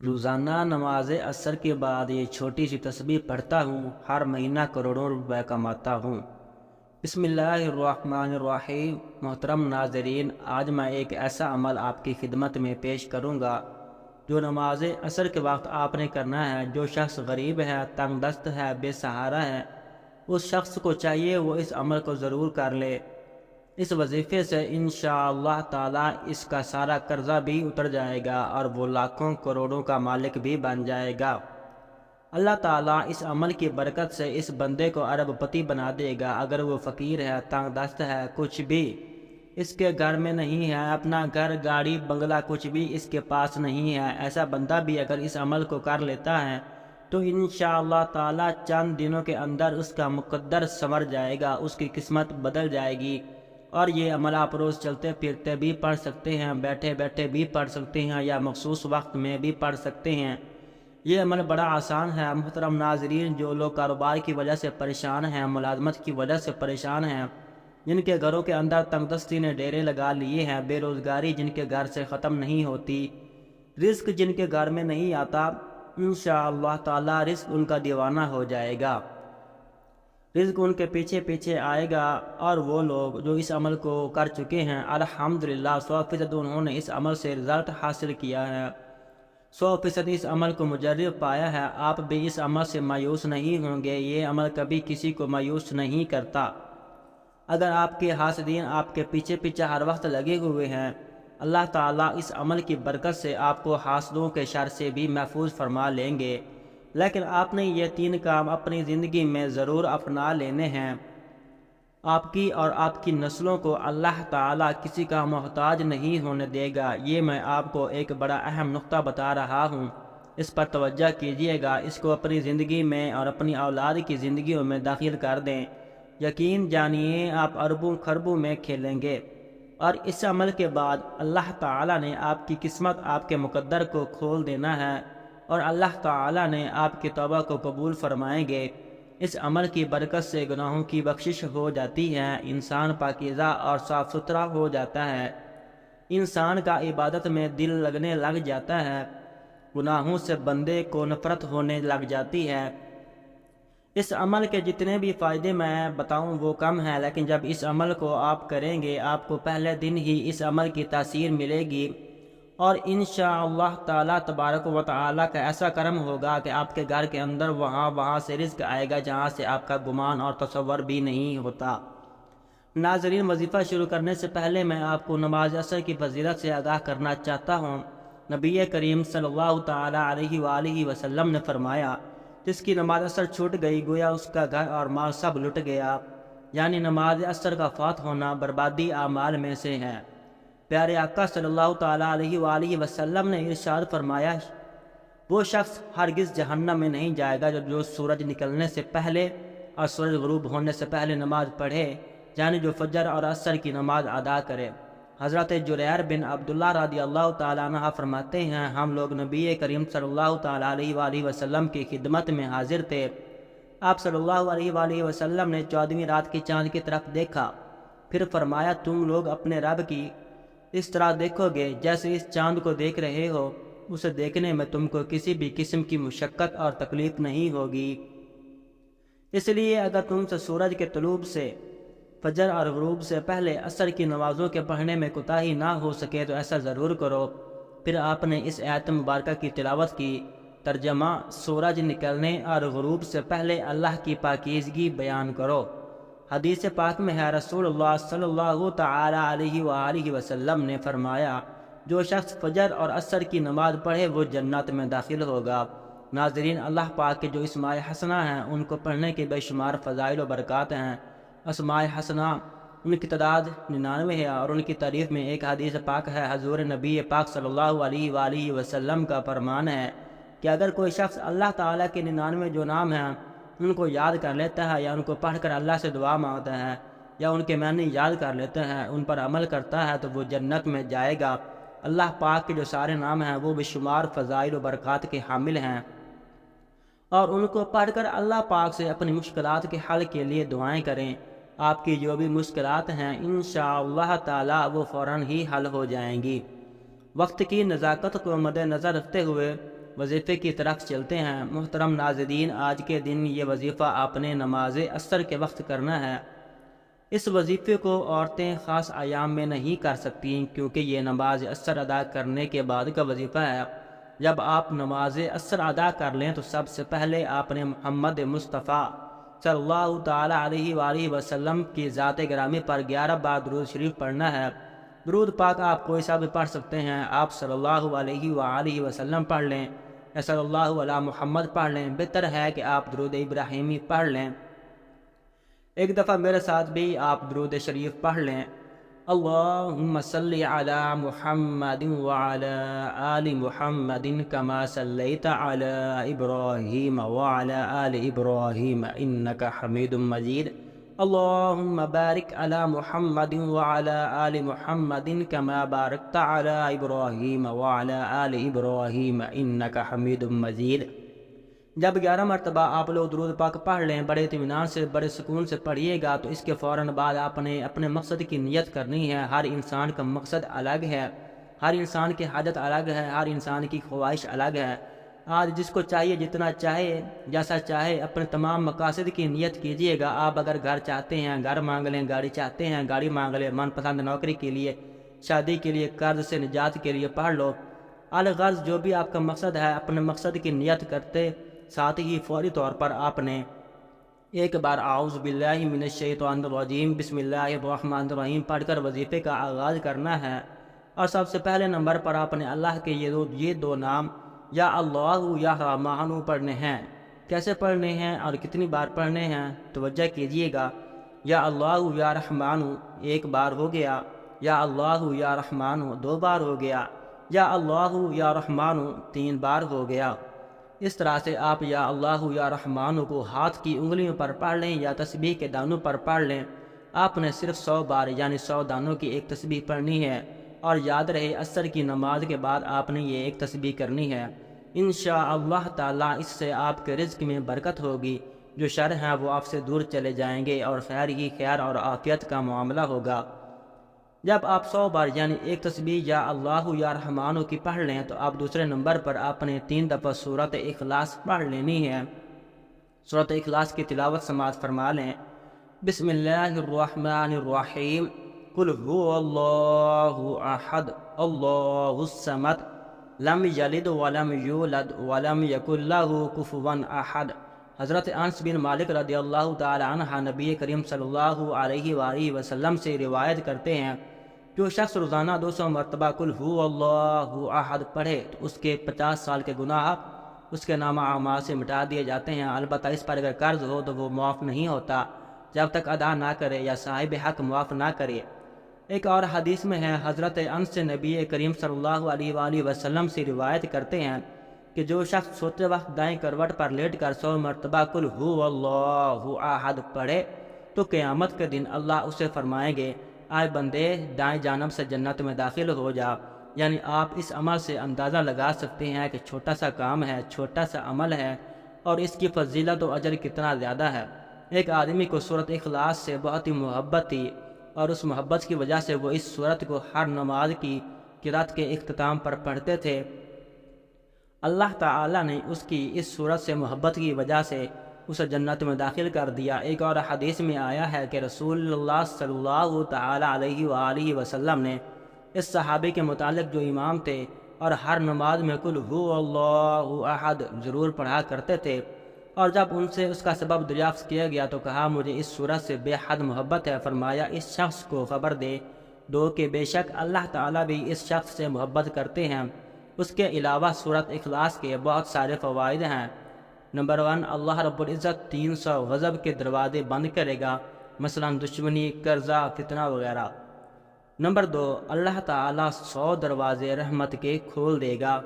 روزانہ نماز عصر کے بعد یہ چھوٹی سی تسبیح پڑھتا ہوں، ہر مہینہ کروڑوں روپے کماتا ہوں۔ بسم اللہ الرحمن الرحیم۔ محترم ناظرین، آج میں ایک ایسا عمل آپ کی خدمت میں پیش کروں گا جو نماز عصر کے وقت آپ نے کرنا ہے۔ جو شخص غریب ہے، تنگ دست ہے، بے سہارا ہے، اس شخص کو چاہیے وہ اس عمل کو ضرور کر لے۔ اس وظیفے سے انشاءاللہ تعالی اس کا سارا قرضہ بھی اتر جائے گا اور وہ لاکھوں کروڑوں کا مالک بھی بن جائے گا۔ اللہ تعالیٰ اس عمل کی برکت سے اس بندے کو ارب پتی بنا دے گا۔ اگر وہ فقیر ہے، تنگ دست ہے، کچھ بھی اس کے گھر میں نہیں ہے، اپنا گھر، گاڑی، بنگلہ کچھ بھی اس کے پاس نہیں ہے، ایسا بندہ بھی اگر اس عمل کو کر لیتا ہے تو انشاءاللہ تعالیٰ چند دنوں کے اندر اس کا مقدر سنور جائے گا، اس کی قسمت بدل جائے گی۔ اور یہ عمل آپ روز چلتے پھرتے بھی پڑھ سکتے ہیں، بیٹھے بیٹھے بھی پڑھ سکتے ہیں یا مخصوص وقت میں بھی پڑھ سکتے ہیں۔ یہ عمل بڑا آسان ہے۔ محترم ناظرین، جو لوگ کاروبار کی وجہ سے پریشان ہیں، ملازمت کی وجہ سے پریشان ہیں، جن کے گھروں کے اندر تنگ دستی نے ڈیرے لگا لیے ہیں، بے روزگاری جن کے گھر سے ختم نہیں ہوتی، رزق جن کے گھر میں نہیں آتا، انشاءاللہ تعالی رزق ان کا دیوانہ ہو جائے گا، رزق ان کے پیچھے پیچھے آئے گا۔ اور وہ لوگ جو اس عمل کو کر چکے ہیں، الحمدللہ 100% انہوں نے اس عمل سے رزلٹ حاصل کیا ہے، 100% اس عمل کو مجرب پایا ہے۔ آپ بھی اس عمل سے مایوس نہیں ہوں گے۔ یہ عمل کبھی کسی کو مایوس نہیں کرتا۔ اگر آپ کے حاسدین آپ کے پیچھے پیچھے ہر وقت لگے ہوئے ہیں، اللہ تعالیٰ اس عمل کی برکت سے آپ کو حاسدوں کے شر سے بھی محفوظ فرما لیں گے۔ لیکن آپ نے یہ 3 کام اپنی زندگی میں ضرور اپنا لینے ہیں۔ آپ کی اور آپ کی نسلوں کو اللہ تعالیٰ کسی کا محتاج نہیں ہونے دے گا۔ یہ میں آپ کو ایک بڑا اہم نقطہ بتا رہا ہوں، اس پر توجہ کیجیے گا، اس کو اپنی زندگی میں اور اپنی اولاد کی زندگیوں میں داخل کر دیں۔ یقین جانیے آپ اربوں خربوں میں کھیلیں گے، اور اس عمل کے بعد اللہ تعالیٰ نے آپ کی قسمت، آپ کے مقدر کو کھول دینا ہے، اور اللہ تعالیٰ نے آپ کی توبہ کو قبول فرمائیں گے۔ اس عمل کی برکت سے گناہوں کی بخشش ہو جاتی ہے، انسان پاکیزہ اور صاف ستھرا ہو جاتا ہے، انسان کا عبادت میں دل لگنے لگ جاتا ہے، گناہوں سے بندے کو نفرت ہونے لگ جاتی ہے۔ اس عمل کے جتنے بھی فائدے میں بتاؤں وہ کم ہیں، لیکن جب اس عمل کو آپ کریں گے، آپ کو پہلے دن ہی اس عمل کی تاثیر ملے گی، اور انشاءاللہ تعالیٰ تبارک و تعالیٰ کا ایسا کرم ہوگا کہ آپ کے گھر کے اندر وہاں سے رزق آئے گا جہاں سے آپ کا گمان اور تصور بھی نہیں ہوتا۔ ناظرین، وظیفہ شروع کرنے سے پہلے میں آپ کو نماز عصر کی فضیلت سے آگاہ کرنا چاہتا ہوں۔ نبی کریم صلی اللہ تعالیٰ علیہ وآلہ وسلم نے فرمایا، جس کی نماز عصر چھوٹ گئی گویا اس کا گھر اور مال سب لٹ گیا، یعنی نماز عصر کا فات ہونا بربادی اعمال میں سے ہے۔ پیارے آقا صلی اللہ تعالیٰ علیہ وآلہ وسلم نے ارشاد فرمایا، وہ شخص ہرگز جہنم میں نہیں جائے گا جو سورج نکلنے سے پہلے اور سورج غروب ہونے سے پہلے نماز پڑھے، یعنی جو فجر اور عصر کی نماز ادا کرے۔ حضرت جریر بن عبداللہ رضی اللہ تعالیٰ عنہ فرماتے ہیں، ہم لوگ نبی کریم صلی اللہ تعالیٰ علیہ وآلہ وسلم کی خدمت میں حاضر تھے۔ آپ صلی اللہ علیہ وآلہ وسلم نے 14ویں رات کی چاند کی طرف دیکھا، پھر فرمایا، تم لوگ اپنے رب کی اس طرح دیکھو گے جیسے اس چاند کو دیکھ رہے ہو، اسے دیکھنے میں تم کو کسی بھی قسم کی مشقت اور تکلیف نہیں ہوگی۔ اس لیے اگر تم سے سورج کے طلوع سے، فجر اور غروب سے پہلے عصر کی نمازوں کے پڑھنے میں کوتاہی نہ ہو سکے تو ایسا ضرور کرو۔ پھر آپ نے اس آیت مبارکہ کی تلاوت کی۔ ترجمہ: سورج نکلنے اور غروب سے پہلے اللہ کی پاکیزگی بیان کرو۔ حدیث پاک میں ہے، رسول اللہ صلی اللہ تعالی علیہ وآلہ وسلم نے فرمایا، جو شخص فجر اور عصر کی نماز پڑھے وہ جنت میں داخل ہوگا۔ ناظرین، اللہ پاک کے جو اسماء حسنہ ہیں ان کو پڑھنے کے بے شمار فضائل و برکات ہیں۔ اسماء حسنہ ان کی تعداد 99 ہے، اور ان کی تعریف میں ایک حدیث پاک ہے۔ حضور نبی پاک صلی اللہ علیہ وآلہ وسلم کا فرمان ہے کہ اگر کوئی شخص اللہ تعالیٰ کے 99 جو نام ہیں ان کو یاد کر لیتا ہے، یا ان کو پڑھ کر اللہ سے دعا مانگتا ہے، یا ان کے معنی یاد کر لیتا ہے، ان پر عمل کرتا ہے، تو وہ جنت میں جائے گا۔ اللہ پاک کے جو سارے نام ہیں وہ بے شمار فضائل و برکات کے حامل ہیں، اور ان کو پڑھ کر اللہ پاک سے اپنی مشکلات کے حل کے لیے دعائیں کریں۔ آپ کی جو بھی مشکلات ہیں انشاءاللہ تعالی وہ فوراً ہی حل ہو جائیں گی۔ وقت کی نزاکت کو مد نظر رکھتے ہوئے وظیفے کی طرف چلتے ہیں۔ محترم ناظرین، آج کے دن یہ وظیفہ آپ نے نماز عصر کے وقت کرنا ہے۔ اس وظیفے کو عورتیں خاص ایام میں نہیں کر سکتی کیونکہ یہ نماز عصر ادا کرنے کے بعد کا وظیفہ ہے۔ جب آپ نماز عصر ادا کر لیں تو سب سے پہلے آپ نے محمد مصطفیٰ صلی اللہ تعالیٰ علیہ وآلہ وسلم کی ذات گرامی پر 11 بار درود شریف پڑھنا ہے۔ درود پاک آپ کوئی سا بھی پڑھ سکتے ہیں۔ آپ صلی اللہ علیہ وآلہ وسلم پڑھ لیں یا صلی اللہ علیہ محمد پڑھ لیں، بہتر ہے کہ آپ درود ابراہیمی پڑھ لیں۔ ایک دفعہ میرے ساتھ بھی آپ درود شریف پڑھ لیں۔ اللہم صلی علی محمد وعلی آل محمد کما صلیت علی ابراہیم وعلی آل ابراہیم انک حمید مجید۔ اللہم بارک علی محمد وعلی آل محمد کما بارکت علی ابراہیم وعلی آل ابراہیم انک حمید مجید۔ جب 11 مرتبہ آپ لوگ درود پاک پڑھ لیں، بڑے اطمینان سے بڑے سکون سے پڑھیے گا، تو اس کے فوراً بعد آپ نے اپنے مقصد کی نیت کرنی ہے۔ ہر انسان کا مقصد الگ ہے، ہر انسان کی حاجت الگ ہے، ہر انسان کی خواہش الگ ہے۔ آج جس کو چاہیے جتنا چاہے جیسا چاہے اپنے تمام مقاصد کی نیت کیجیے گا۔ آپ اگر گھر چاہتے ہیں گھر مانگ لیں، گاڑی چاہتے ہیں گاڑی مانگ لیں، من پسند نوکری کے لیے، شادی کے لیے، قرض سے نجات کے لیے پڑھ لو۔ الغرض جو بھی آپ کا مقصد ہے، اپنے مقصد کی نیت کرتے ساتھ ہی فوری طور پر آپ نے ایک بار اعوذ باللہ من الشیطان الرجیم بسم اللہ الرحمن الرحیم پڑھ کر وظیفے کا آغاز کرنا ہے۔ اور سب سے پہلے نمبر پر آپ نے اللہ کے یہ دو نام یا اللہ یا رحمان پڑھنے ہیں۔ کیسے پڑھنے ہیں اور کتنی بار پڑھنے ہیں توجہ کیجیے گا۔ یا اللہ یا رحمان ایک بار ہو گیا، یا اللہ یا رحمان 2 بار ہو گیا، یا اللہ یا رحمان 3 بار ہو گیا۔ اس طرح سے آپ یا اللہ یا رحمان کو ہاتھ کی انگلیوں پر پڑھ لیں یا تسبیح کے دانوں پر پڑھ لیں۔ آپ نے صرف 100 بار یعنی 100 دانوں کی ایک تسبیح پڑھنی ہے، اور یاد رہے عصر کی نماز کے بعد آپ نے یہ ایک تسبیح کرنی ہے۔ انشاءاللہ تعالیٰ اس سے آپ کے رزق میں برکت ہوگی، جو شر ہیں وہ آپ سے دور چلے جائیں گے اور خیر ہی خیر اور عافیت کا معاملہ ہوگا۔ جب آپ 100 بار یعنی ایک تسبیح یا اللہ یا رحمانوں کی پڑھ لیں تو آپ دوسرے نمبر پر آپ نے 3 دفعہ سورۃ اخلاص پڑھ لینی ہے۔ سورۃ اخلاص کی تلاوت سماعت فرما لیں۔ بسم اللہ الرحمن الرحیم قل هو اللہ احد اللہ الصمد لم یلد ولم یولد ولم یکن لہ کفوا احد۔ حضرت انس بن مالک رضی اللہ تعالی عنہ نبی کریم صلی اللہ علیہ وآلہ وسلم سے روایت کرتے ہیں، جو شخص روزانہ 200 مرتبہ قل هو اللہ احد پڑھے تو اس کے 50 سال کے گناہ اس کے نامہ اعمال سے مٹا دیے جاتے ہیں۔ البتہ اس پر اگر قرض ہو تو وہ معاف نہیں ہوتا جب تک ادا نہ کرے یا صاحب حق معاف نہ کرے۔ ایک اور حدیث میں ہے، حضرت انس سے نبی کریم صلی اللہ علیہ وآلہ وسلم سے روایت کرتے ہیں کہ جو شخص سوتے وقت دائیں کروٹ پر لیٹ کر 100 مرتبہ قل هو اللہ احد پڑھے تو قیامت کے دن اللہ اسے فرمائیں گے، آئے بندے دائیں جانب سے جنت میں داخل ہو جا۔ یعنی آپ اس عمل سے اندازہ لگا سکتے ہیں کہ چھوٹا سا کام ہے، چھوٹا سا عمل ہے، اور اس کی فضیلت و اجر کتنا زیادہ ہے۔ ایک آدمی کو سورۃ اخلاص سے بہت ہی محبت تھی، اور اس محبت کی وجہ سے وہ اس سورت کو ہر نماز کی قرات کے اختتام پر پڑھتے تھے۔ اللہ تعالیٰ نے اس کی اس سورت سے محبت کی وجہ سے اسے جنت میں داخل کر دیا۔ ایک اور حدیث میں آیا ہے کہ رسول اللہ صلی اللہ تعالیٰ علیہ وآلہ وسلم نے اس صحابی کے متعلق جو امام تھے اور ہر نماز میں قل هو اللہ احد ضرور پڑھا کرتے تھے، اور جب ان سے اس کا سبب دریافت کیا گیا تو کہا مجھے اس سورت سے بے حد محبت ہے۔ فرمایا اس شخص کو خبر دے دو کہ بے شک اللہ تعالیٰ بھی اس شخص سے محبت کرتے ہیں۔ اس کے علاوہ سورۃ اخلاص کے بہت سارے فوائد ہیں۔ نمبر 1، اللہ رب العزت 300 غضب کے دروازے بند کرے گا، مثلا دشمنی، قرضہ، فتنہ وغیرہ۔ نمبر 2، اللہ تعالیٰ 100 دروازے رحمت کے کھول دے گا۔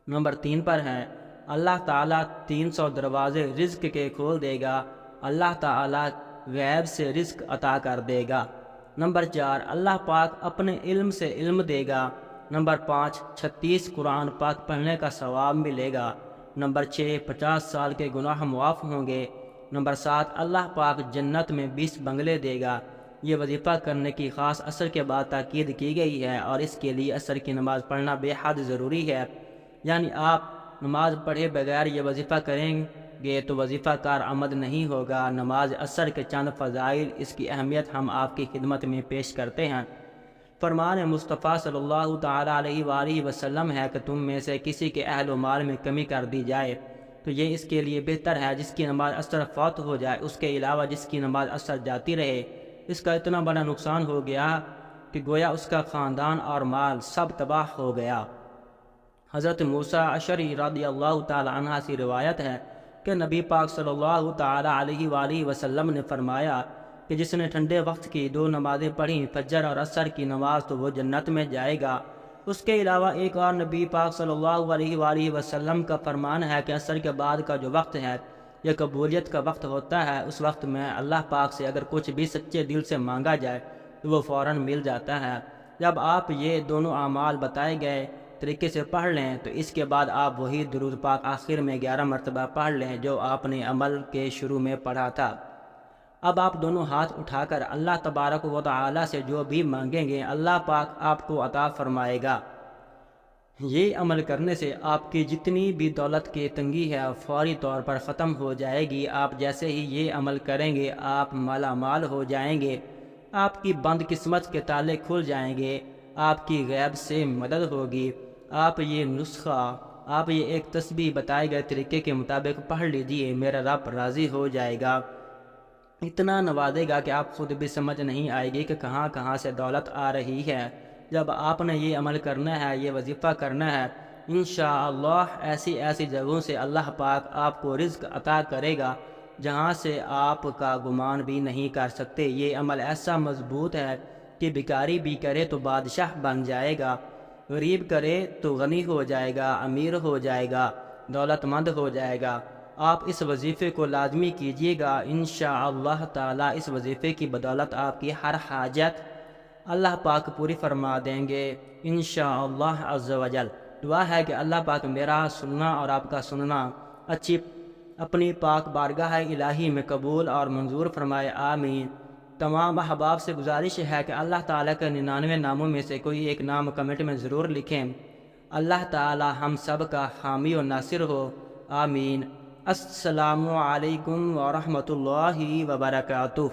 نمبر 3 پر ہے، اللہ تعالیٰ 300 دروازے رزق کے کھول دے گا، اللہ تعالیٰ غیب سے رزق عطا کر دے گا۔ نمبر 4، اللہ پاک اپنے علم سے علم دے گا۔ نمبر 5، 36 قرآن پاک پڑھنے کا ثواب ملے گا۔ نمبر 6، 50 سال کے گناہ معاف ہوں گے۔ نمبر 7، اللہ پاک جنت میں 20 بنگلے دے گا۔ یہ وظیفہ کرنے کی خاص عصر کے بعد تاکید کی گئی ہے، اور اس کے لیے عصر کی نماز پڑھنا بے حد ضروری ہے۔ یعنی آپ نماز پڑھے بغیر یہ وظیفہ کریں گے تو وظیفہ کار آمد نہیں ہوگا۔ نماز عصر کے چند فضائل، اس کی اہمیت ہم آپ کی خدمت میں پیش کرتے ہیں۔ فرمان مصطفیٰ صلی اللہ تعالیٰ علیہ وآلہ وسلم ہے کہ تم میں سے کسی کے اہل و مال میں کمی کر دی جائے تو یہ اس کے لیے بہتر ہے جس کی نماز عصر فوت ہو جائے، اس کے علاوہ جس کی نماز عصر جاتی رہے۔ اس کا اتنا بڑا نقصان ہو گیا کہ گویا اس کا خاندان اور مال سب تباہ ہو گیا۔ حضرت موسیٰ اشعری رضی اللہ تعالی عنہ سے روایت ہے کہ نبی پاک صلی اللہ تعالی علیہ وآلہ وسلم نے فرمایا کہ جس نے ٹھنڈے وقت کی 2 نمازیں پڑھیں، فجر اور عصر کی نماز، تو وہ جنت میں جائے گا۔ اس کے علاوہ ایک اور نبی پاک صلی اللہ علیہ وآلہ وسلم کا فرمان ہے کہ عصر کے بعد کا جو وقت ہے یہ قبولیت کا وقت ہوتا ہے۔ اس وقت میں اللہ پاک سے اگر کچھ بھی سچے دل سے مانگا جائے تو وہ فوراً مل جاتا ہے۔ جب آپ یہ دونوں اعمال بتائے گئے طریقے سے پڑھ لیں تو اس کے بعد آپ وہی درود پاک آخر میں 11 مرتبہ پڑھ لیں جو آپ نے عمل کے شروع میں پڑھا تھا۔ اب آپ دونوں ہاتھ اٹھا کر اللہ تبارک و تعالی سے جو بھی مانگیں گے اللہ پاک آپ کو عطا فرمائے گا۔ یہ عمل کرنے سے آپ کی جتنی بھی دولت کی تنگی ہے فوری طور پر ختم ہو جائے گی۔ آپ جیسے ہی یہ عمل کریں گے آپ مالا مال ہو جائیں گے، آپ کی بند قسمت کے تالے کھل جائیں گے، آپ کی غیب سے مدد ہوگی۔ آپ یہ ایک تسبیح بتائے گئے طریقے کے مطابق پڑھ لیجئے، میرا رب راضی ہو جائے گا، اتنا نوازے گا کہ آپ خود بھی سمجھ نہیں آئے گی کہ کہاں کہاں سے دولت آ رہی ہے۔ جب آپ نے یہ عمل کرنا ہے، یہ وظیفہ کرنا ہے، انشاءاللہ ایسی جگہوں سے اللہ پاک آپ کو رزق عطا کرے گا جہاں سے آپ کا گمان بھی نہیں کر سکتے۔ یہ عمل ایسا مضبوط ہے کہ بھکاری بھی کرے تو بادشاہ بن جائے گا، غریب کرے تو غنی ہو جائے گا، امیر ہو جائے گا، دولت مند ہو جائے گا۔ آپ اس وظیفے کو لازمی کیجیے گا، انشاءاللہ تعالی اس وظیفے کی بدولت آپ کی ہر حاجت اللہ پاک پوری فرما دیں گے انشاءاللہ عز و جل۔ دعا ہے کہ اللہ پاک میرا سننا اور آپ کا سننا اپنی پاک بارگاہ الہی میں قبول اور منظور فرمائے، آمین۔ تمام احباب سے گزارش ہے کہ اللہ تعالیٰ کے 99 ناموں میں سے کوئی ایک نام کمنٹ میں ضرور لکھیں۔ اللہ تعالیٰ ہم سب کا حامی و ناصر ہو، آمین۔ السلام علیکم ورحمۃ اللہ وبرکاتہ۔